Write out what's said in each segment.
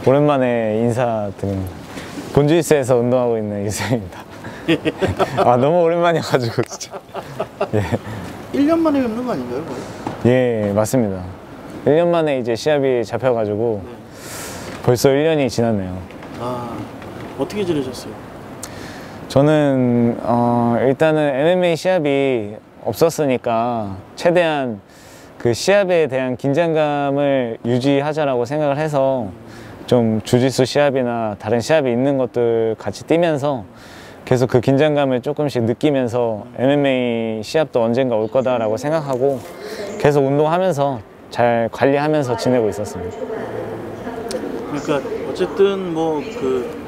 오랜만에 인사드립니다. 본주이스에서 운동하고 있는 유수입니다. 아, 너무 오랜만이어가지고 진짜. 예. 1년 만에 뵙는 거 아닌가요, 거의? 예, 맞습니다. 1년 만에 이제 시합이 잡혀가지고 네. 벌써 1년이 지났네요. 아, 어떻게 지내셨어요? 저는 일단은 MMA 시합이 없었으니까 최대한 그 시합에 대한 긴장감을 유지하자라고 생각을 해서 좀 주짓수 시합이나 다른 시합이 있는 것들 같이 뛰면서 계속 그 긴장감을 조금씩 느끼면서 MMA 시합도 언젠가 올 거다라고 생각하고 계속 운동하면서 잘 관리하면서 지내고 있었습니다. 그러니까 어쨌든 뭐 그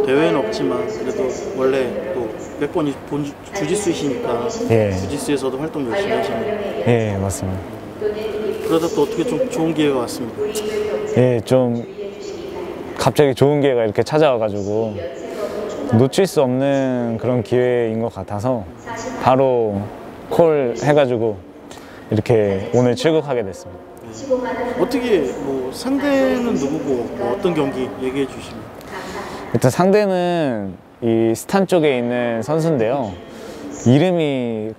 대회는 없지만 그래도 원래 또 몇 번 본 주짓수이시니까 예. 주짓수에서도 활동 열심히 하시는. 예, 맞습니다. 그러다 또 어떻게 좀 좋은 기회가 왔습니다. 예, 좀 갑자기 좋은 기회가 이렇게 찾아와가지고 놓칠 수 없는 그런 기회인 것 같아서 바로 콜 해가지고 이렇게 오늘 출국하게 됐습니다. 어떻게 뭐 상대는 누구고 뭐 어떤 경기 얘기해 주시면. 일단 상대는 이 스탄 쪽에 있는 선수인데요. 이름이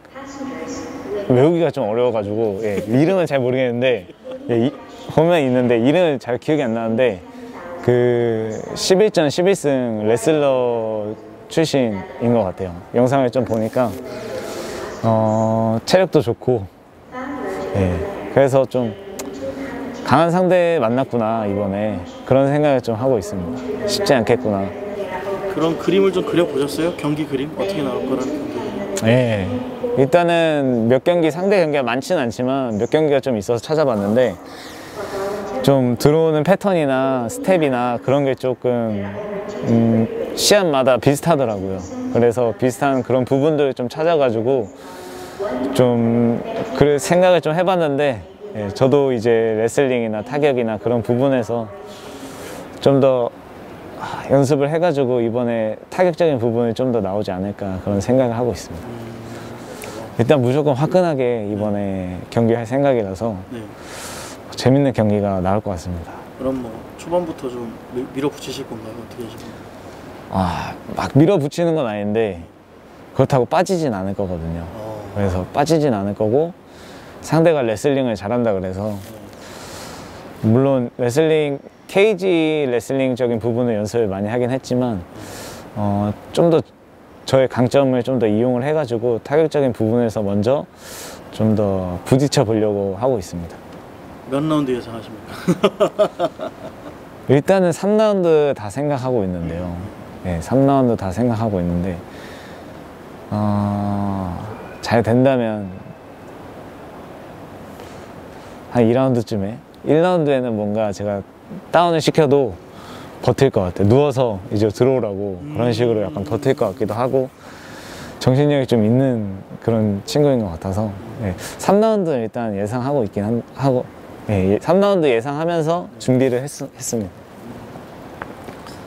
외우기가 좀 어려워가지고 예, 이름은 잘 모르겠는데 예, 보면 있는데 이름은 잘 기억이 안 나는데 그 11전 11승 레슬러 출신인 것 같아요. 영상을 좀 보니까 체력도 좋고 예, 그래서 좀 강한 상대 만났구나 이번에 그런 생각을 좀 하고 있습니다. 쉽지 않겠구나. 그런 그림을 좀 그려보셨어요? 경기 그림? 어떻게 나올 거라는 경기 그림? 예, 일단은 몇 경기 상대 경기가 많지는 않지만 몇 경기가 좀 있어서 찾아봤는데 좀 들어오는 패턴이나 스텝이나 그런 게 조금 시합마다 비슷하더라고요. 그래서 비슷한 그런 부분들을 좀 찾아가지고 좀 그래 생각을 좀 해봤는데 예, 저도 이제 레슬링이나 타격이나 그런 부분에서 좀 더 연습을 해가지고 이번에 타격적인 부분이 좀 더 나오지 않을까 그런 생각을 하고 있습니다. 일단 무조건 화끈하게 이번에 경기할 생각이라서 네. 재밌는 경기가 나올 것 같습니다. 그럼 뭐 초반부터 좀 밀어붙이실 건가요? 어떻게 하실 건가요? 아, 막 밀어붙이는 건 아닌데 그렇다고 빠지진 않을 거거든요. 그래서 빠지진 않을 거고 상대가 레슬링을 잘한다 그래서 물론 레슬링 케이지 레슬링적인 부분을 연습을 많이 하긴 했지만 좀 더 저의 강점을 좀 더 이용을 해가지고 타격적인 부분에서 먼저 좀 더 부딪혀 보려고 하고 있습니다. 몇 라운드 예상하십니까? 일단은 3라운드 다 생각하고 있는데요. 네, 3라운드 다 생각하고 있는데 잘 된다면 한 2라운드쯤에 1라운드에는 뭔가 제가 다운을 시켜도 버틸 것 같아요. 누워서 이제 들어오라고 그런 식으로 약간 버틸 것 같기도 하고 정신력이 좀 있는 그런 친구인 것 같아서 3라운드 일단 예상하고 있긴 하고 3라운드 예상하면서 준비를 했습니다.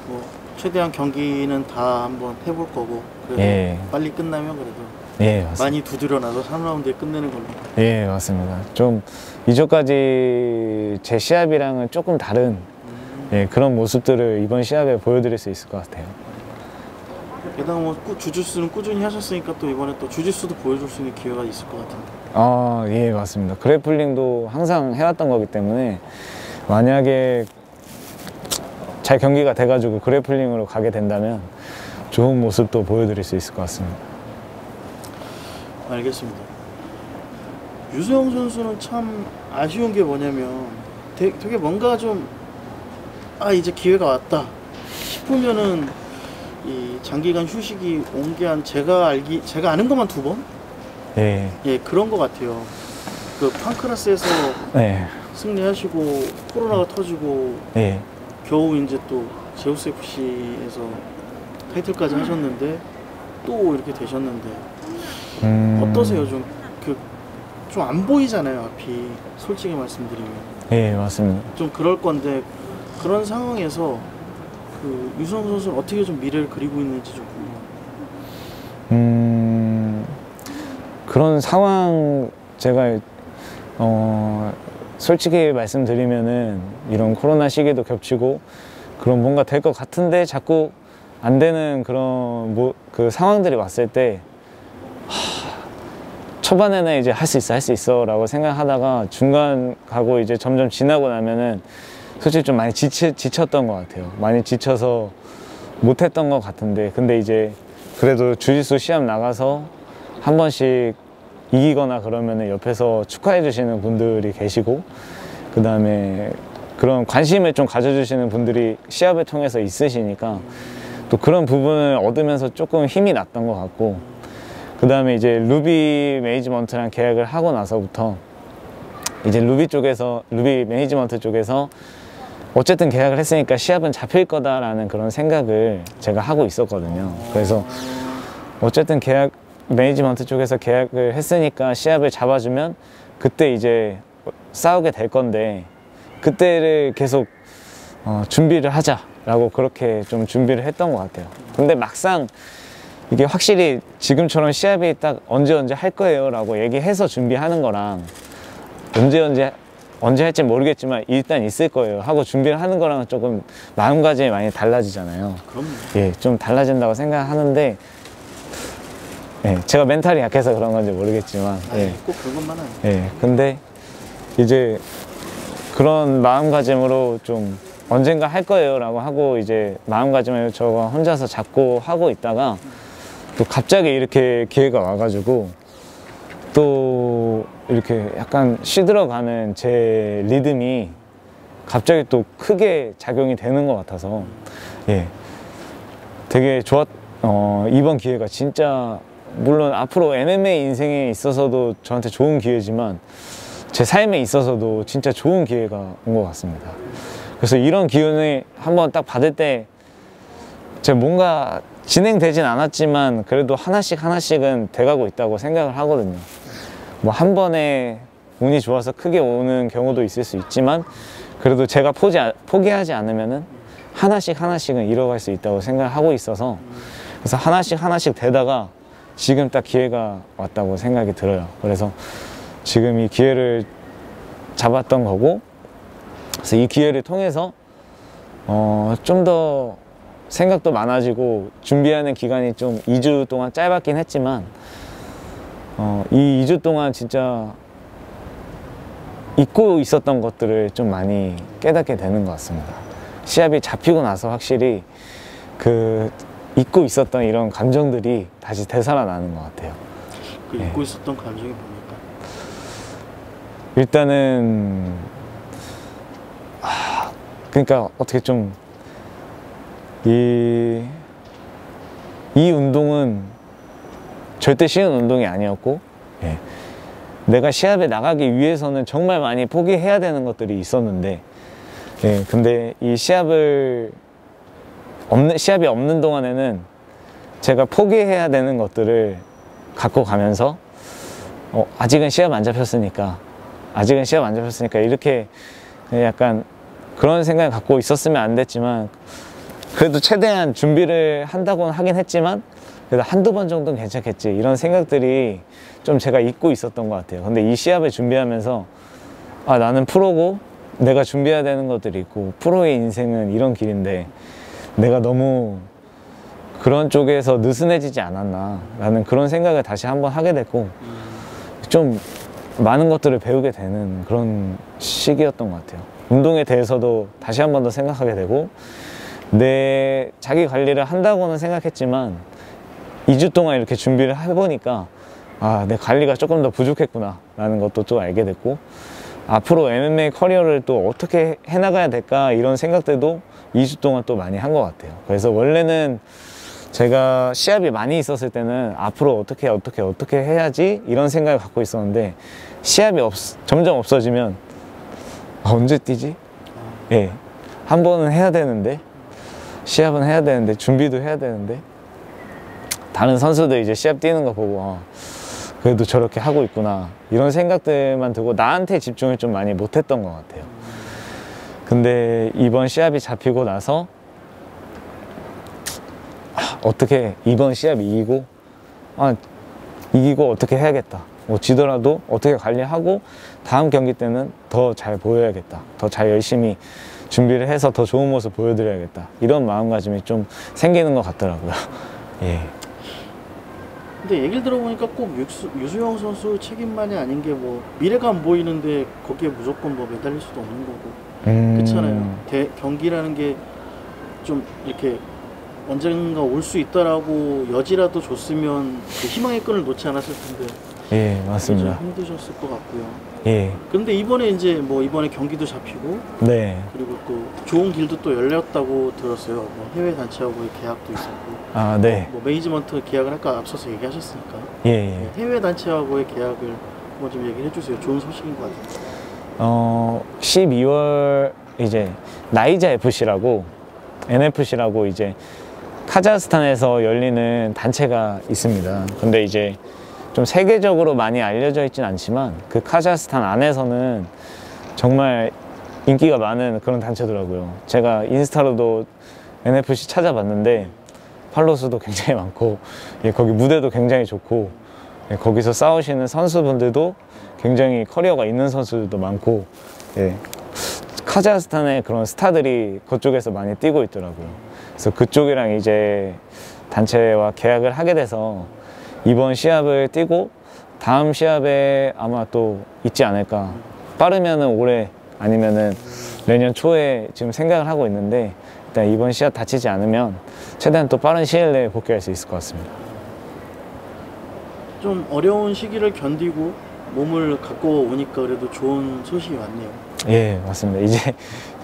뭐 최대한 경기는 다 한번 해볼 거고 그래도 빨리 끝나면 그래도 많이 두드려놔서 3라운드에 끝내는 걸로. 예, 맞습니다. 좀 이전까지 제 시합이랑은 조금 다른 그런 모습들을 이번 시합에 보여드릴 수 있을 것 같아요. 게다가 뭐 주짓수는 꾸준히 하셨으니까 또 이번에 또 주짓수도 보여줄 수 있는 기회가 있을 것 같은데. 예, 맞습니다. 그래플링도 항상 해왔던 거기 때문에 만약에 잘 경기가 돼가지고 그래플링으로 가게 된다면 좋은 모습도 보여드릴 수 있을 것 같습니다. 알겠습니다. 유수영 선수는 참 아쉬운 게 뭐냐면 되게 뭔가 좀 이제 기회가 왔다 싶으면은 이 장기간 휴식이 온 게 한 제가 아는 것만 2번? 예, 그런 것 같아요. 그 판크라스에서 승리하시고 코로나가 터지고 겨우 이제 또 제우스 FC에서 타이틀까지 하셨는데 또 이렇게 되셨는데 어떠세요? 좀 안 보이잖아요, 앞이. 솔직히 말씀드리면. 예, 맞습니다. 좀 그럴 건데 그런 상황에서 그 유수영 선수는 어떻게 좀 미래를 그리고 있는지 좀 궁금해요. 그런 상황 제가 솔직히 말씀드리면은 이런 코로나 시기도 겹치고 그런 뭔가 될 것 같은데 자꾸 안 되는 그런 그 상황들이 왔을 때 초반에는 이제 할 수 있어 라고 생각하다가 중간 가고 이제 점점 지나고 나면은 솔직히 좀 많이 지쳤던 것 같아요. 많이 지쳐서 못했던 것 같은데, 근데 이제 그래도 주짓수 시합 나가서 한 번씩 이기거나 그러면은 옆에서 축하해 주시는 분들이 계시고, 그 다음에 그런 관심을 좀 가져주시는 분들이 시합을 통해서 있으시니까 또 그런 부분을 얻으면서 조금 힘이 났던 것 같고, 그 다음에 이제 루비 매니지먼트랑 계약을 하고 나서부터 이제 루비 매니지먼트 쪽에서 어쨌든 계약을 했으니까 시합은 잡힐 거다라는 그런 생각을 제가 하고 있었거든요. 그래서 어쨌든 매니지먼트 쪽에서 계약을 했으니까 시합을 잡아주면 그때 이제 싸우게 될 건데, 그때를 계속 준비를 하자라고 그렇게 좀 준비를 했던 것 같아요. 근데 막상 이게 확실히 지금처럼 시합이 딱 언제 할 거예요 라고 얘기해서 준비하는 거랑 언제 할지 모르겠지만 일단 있을 거예요 하고 준비를 하는 거랑은 조금 마음가짐이 많이 달라지잖아요. 그럼요. 예, 좀 달라진다고 생각하는데, 예, 제가 멘탈이 약해서 그런 건지 모르겠지만, 예, 꼭 그것만은. 예, 근데 이제 그런 마음가짐으로 좀 언젠가 할 거예요 라고 하고 이제 마음가짐을 저가 혼자서 잡고 하고 있다가 또 갑자기 이렇게 기회가 와가지고 또 이렇게 약간 시들어가는 제 리듬이 갑자기 또 크게 작용이 되는 것 같아서, 예, 되게 이번 기회가 진짜, 물론 앞으로 MMA 인생에 있어서도 저한테 좋은 기회지만 제 삶에 있어서도 진짜 좋은 기회가 온 것 같습니다. 그래서 이런 기운을 한번 딱 받을 때 제가 뭔가 진행되진 않았지만 그래도 하나씩은 돼가고 있다고 생각을 하거든요. 뭐 한 번에 운이 좋아서 크게 오는 경우도 있을 수 있지만 그래도 제가 포기하지 않으면은 하나씩은 이뤄갈 수 있다고 생각을 하고 있어서, 그래서 하나씩 되다가 지금 딱 기회가 왔다고 생각이 들어요. 그래서 지금 이 기회를 잡았던 거고, 그래서 이 기회를 통해서 좀 더 생각도 많아지고 준비하는 기간이 좀 2주 동안 짧았긴 했지만 이 2주 동안 진짜 잊고 있었던 것들을 좀 많이 깨닫게 되는 것 같습니다. 시합이 잡히고 나서 확실히 그 잊고 있었던 이런 감정들이 다시 되살아나는 것 같아요. 그 잊고 있었던 감정이 뭡니까? 일단은 그러니까 어떻게 좀 이 운동은 절대 쉬운 운동이 아니었고, 예, 내가 시합에 나가기 위해서는 정말 많이 포기해야 되는 것들이 있었는데, 예, 근데 이 시합이 없는 동안에는 제가 포기해야 되는 것들을 갖고 가면서 아직은 시합 안 잡혔으니까 이렇게 약간 그런 생각을 갖고 있었으면 안 됐지만, 그래도 최대한 준비를 한다고는 하긴 했지만 그래도 한두 번 정도는 괜찮겠지 이런 생각들이 좀 제가 잊고 있었던 것 같아요. 근데 이 시합을 준비하면서 나는 프로고 내가 준비해야 되는 것들이 있고 프로의 인생은 이런 길인데 내가 너무 그런 쪽에서 느슨해지지 않았나 라는 그런 생각을 다시 한번 하게 됐고, 좀 많은 것들을 배우게 되는 그런 시기였던 것 같아요. 운동에 대해서도 다시 한 번 더 생각하게 되고, 내 자기 관리를 한다고는 생각했지만 2주 동안 이렇게 준비를 해보니까 내 관리가 조금 더 부족했구나 라는 것도 또 알게 됐고, 앞으로 MMA 커리어를 또 어떻게 해나가야 될까 이런 생각들도 2주 동안 또 많이 한 것 같아요. 그래서 원래는 제가 시합이 많이 있었을 때는 앞으로 어떻게 해야지 이런 생각을 갖고 있었는데, 시합이 점점 없어지면 언제 뛰지? 예, 한 번은 해야 되는데, 시합은 해야 되는데, 준비도 해야 되는데, 다른 선수들 이제 시합 뛰는 거 보고 그래도 저렇게 하고 있구나 이런 생각들만 들고 나한테 집중을 좀 많이 못했던 것 같아요. 근데 이번 시합이 잡히고 나서 어떻게 이번 시합 이기고 어떻게 해야겠다, 뭐 지더라도 어떻게 관리하고 다음 경기 때는 더 잘 보여야겠다, 더 잘 열심히 준비를 해서 더 좋은 모습 보여드려야겠다, 이런 마음가짐이 좀 생기는 것 같더라고요. 예. 근데 얘기를 들어보니까 꼭 유수영 선수 책임만이 아닌 게 뭐 미래가 안 보이는데 거기에 무조건 뭐 매달릴 수도 없는 거고 그렇잖아요. 경기라는 게 좀 이렇게 언젠가 올 수 있다라고 여지라도 줬으면 그 희망의 끈을 놓지 않았을 텐데. 예, 맞습니다. 좀 힘드셨을 것 같고요. 예. 근데 이번에 이제 뭐 이번에 경기도 잡히고, 네. 그리고 또 좋은 길도 또 열렸다고 들었어요. 뭐 해외 단체하고의 계약도 있었고. 아, 네. 뭐 매니지먼트 계약을 아까 앞서서 얘기하셨으니까. 예, 네, 해외 단체하고의 계약을 뭐 좀 얘기해 주세요. 좋은 소식인 것 같아요. 12월 이제 나이자 FC라고 NFC라고 이제 카자흐스탄에서 열리는 단체가 있습니다. 근데 이제 좀 세계적으로 많이 알려져 있진 않지만 그 카자흐스탄 안에서는 정말 인기가 많은 그런 단체더라고요. 제가 인스타로도 NFC 찾아봤는데 팔로우 수도 굉장히 많고, 예, 거기 무대도 굉장히 좋고, 예, 거기서 싸우시는 선수분들도 굉장히 커리어가 있는 선수들도 많고, 예, 카자흐스탄의 그런 스타들이 그쪽에서 많이 뛰고 있더라고요. 그래서 그쪽이랑 이제 단체와 계약을 하게 돼서 이번 시합을 뛰고 다음 시합에 아마 또 있지 않을까. 빠르면은 올해 아니면은 내년 초에 지금 생각을 하고 있는데, 일단 이번 시합 다치지 않으면 최대한 또 빠른 시일 내에 복귀할 수 있을 것 같습니다. 좀 어려운 시기를 견디고 몸을 갖고 오니까 그래도 좋은 소식이 왔네요. 예, 맞습니다. 이제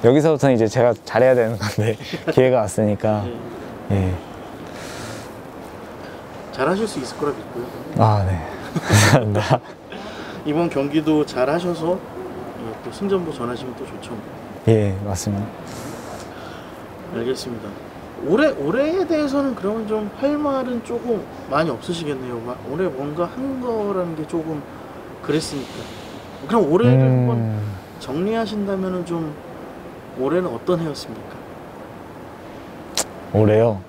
여기서부터는 이제 제가 잘해야 되는 건데 기회가 왔으니까. 네. 예. 잘하실 수 있을 거라 믿고요. 아, 네. 감사합니다. 이번 경기도 잘하셔서 또 승전보 전하시면 또 좋죠. 예, 맞습니다. 알겠습니다. 올해에 대해서는 그러면 좀 할 말은 조금 많이 없으시겠네요. 올해 뭔가 한 거라는 게 조금 그랬으니까. 그럼 올해를 한번 정리하신다면은 좀 올해는 어떤 해였습니까? 올해요?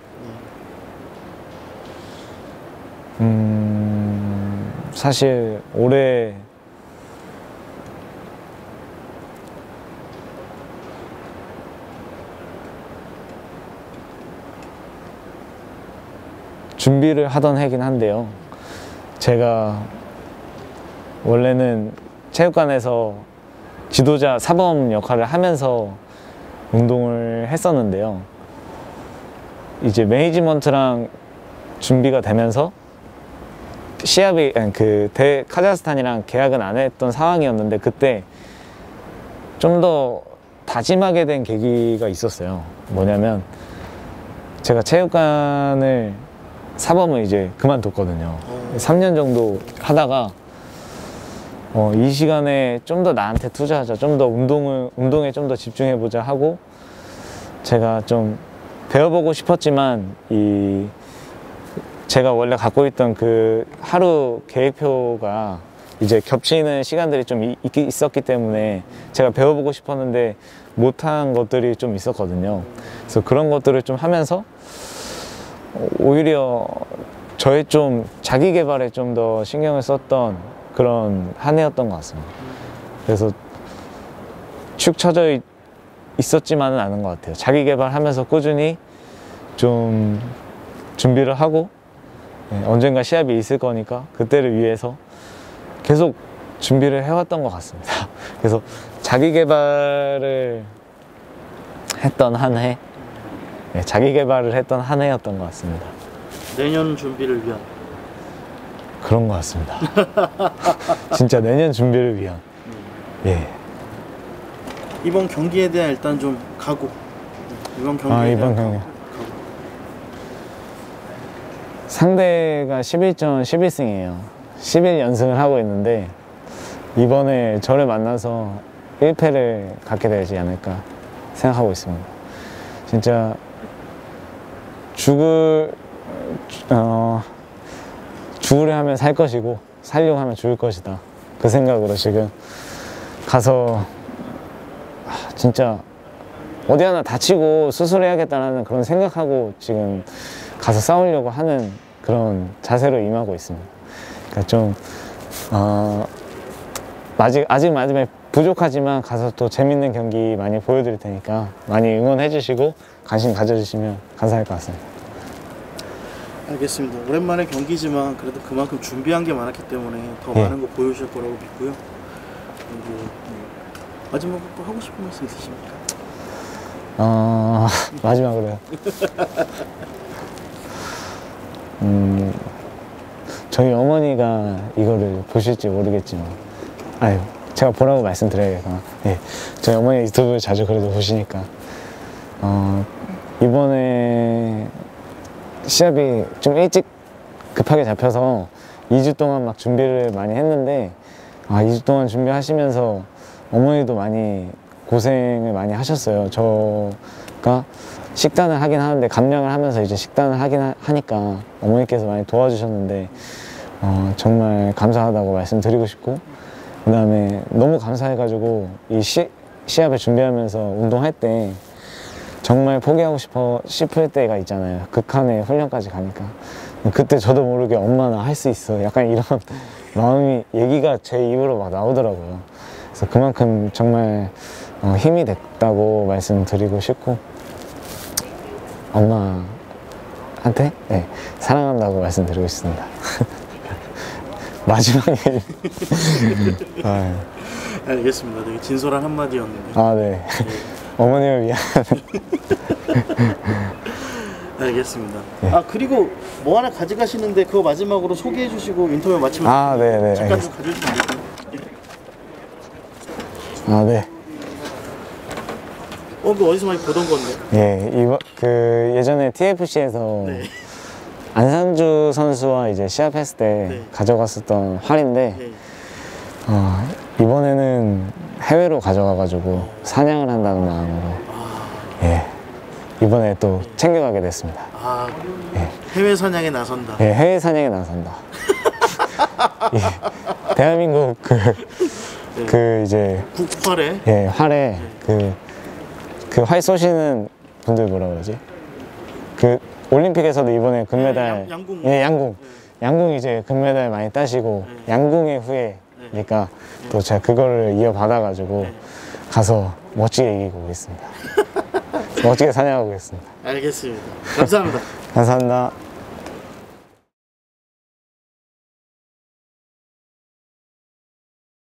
사실 올해 준비를 하던 해긴 한데요. 제가 원래는 체육관에서 지도자 사범 역할을 하면서 운동을 했었는데요. 이제 매니지먼트랑 준비가 되면서 시합이 카자흐스탄이랑 계약은 안 했던 상황이었는데, 그때 좀 더 다짐하게 된 계기가 있었어요. 뭐냐면 제가 체육관을 사범을 이제 그만뒀거든요. 3년 정도 하다가 이 시간에 좀 더 나한테 투자하자, 좀 더 운동에 좀 더 집중해보자 하고, 제가 좀 배워보고 싶었지만 제가 원래 갖고 있던 그 하루 계획표가 이제 겹치는 시간들이 좀 있었기 때문에 제가 배워보고 싶었는데 못한 것들이 좀 있었거든요. 그래서 그런 것들을 좀 하면서 오히려 저의 좀 자기 개발에 좀 더 신경을 썼던 그런 한 해였던 것 같습니다. 그래서 축 처져 있었지만은 않은 것 같아요. 자기 개발하면서 꾸준히 좀 준비를 하고, 언젠가 시합이 있을 거니까 그때를 위해서 계속 준비를 해왔던 것 같습니다. 그래서 자기 개발을 했던 한 해, 자기 개발을 했던 한 해였던 것 같습니다. 내년 준비를 위한. 그런 것 같습니다. 진짜 내년 준비를 위한. 예. 이번 경기에 대한 일단 좀 각오. 이번 경기에 이번 대한 경기. 상대가 11전 11승이에요. 11연승을 하고 있는데 이번에 저를 만나서 1패를 갖게 되지 않을까 생각하고 있습니다. 진짜 죽으려 하면 살 것이고 살려고 하면 죽을 것이다, 그 생각으로 지금 가서 진짜 어디 하나 다치고 수술해야겠다는 그런 생각하고 지금 가서 싸우려고 하는 그런 자세로 임하고 있습니다. 그러니까 좀 아직 마지막에 부족하지만 가서 또 재밌는 경기 많이 보여드릴 테니까 많이 응원해 주시고 관심 가져주시면 감사할 것 같습니다. 알겠습니다. 오랜만에 경기지만 그래도 그만큼 준비한 게 많았기 때문에 더 예. 많은 거 보여주실 거라고 믿고요. 그리고 마지막으로 또 하고 싶은 말씀 있으십니까? 마지막으로요. 저희 어머니가 이거를 보실지 모르겠지만, 아유, 제가 보라고 말씀드려야겠구나. 예, 저희 어머니 유튜브 자주 그래도 보시니까, 이번에 시합이 좀 일찍 급하게 잡혀서 2주 동안 막 준비를 많이 했는데, 2주 동안 준비하시면서 어머니도 많이 고생을 많이 하셨어요. 저가 식단을 하긴 하는데 감량을 하면서 이제 식단을 하긴 하니까 어머니께서 많이 도와주셨는데 정말 감사하다고 말씀드리고 싶고, 그 다음에 너무 감사해가지고 이 시합을 준비하면서 운동할 때 정말 포기하고 싶을 때가 있잖아요. 극한의 훈련까지 가니까. 그때 저도 모르게 엄마 나 할 수 있어 약간 이런 마음이 얘기가 제 입으로 막 나오더라고요. 그래서 그만큼 정말 힘이 됐다고 말씀드리고 싶고, 엄마한테 네, 사랑한다고 말씀드리고 싶습니다. 마지막에 알겠습니다. 되게 진솔한 한마디였는데. 네. 어머님을 위한. 알겠습니다. 그리고 뭐 하나 가져가시는데 그거 마지막으로 소개해 주시고 인터뷰 마치면 네네. 잠깐 좀 가져주시면 될까요? 네. 그거 어디서 많이 보던 건데? 예, 예전에 TFC에서 네. 안산주 선수와 이제 시합했을 때 네. 가져갔었던 활인데, 네. 이번에는 해외로 가져가가지고 사냥을 한다는 마음으로, 예, 이번에 또 챙겨가게 됐습니다. 예. 해외 사냥에 나선다. 예, 해외 사냥에 나선다. 예, 대한민국 이제 국활에 예, 활에 그 활 쏘시는 분들 뭐라 그러지? 그 올림픽에서도 이번에 금메달, 양궁. 예, 양궁 이제 금메달 많이 따시고 양궁의 후예니까 또 제가 그거를 이어받아가지고 가서 멋지게 이기고 오겠습니다. 멋지게 사냥하고 오겠습니다. 알겠습니다. 감사합니다. 감사합니다.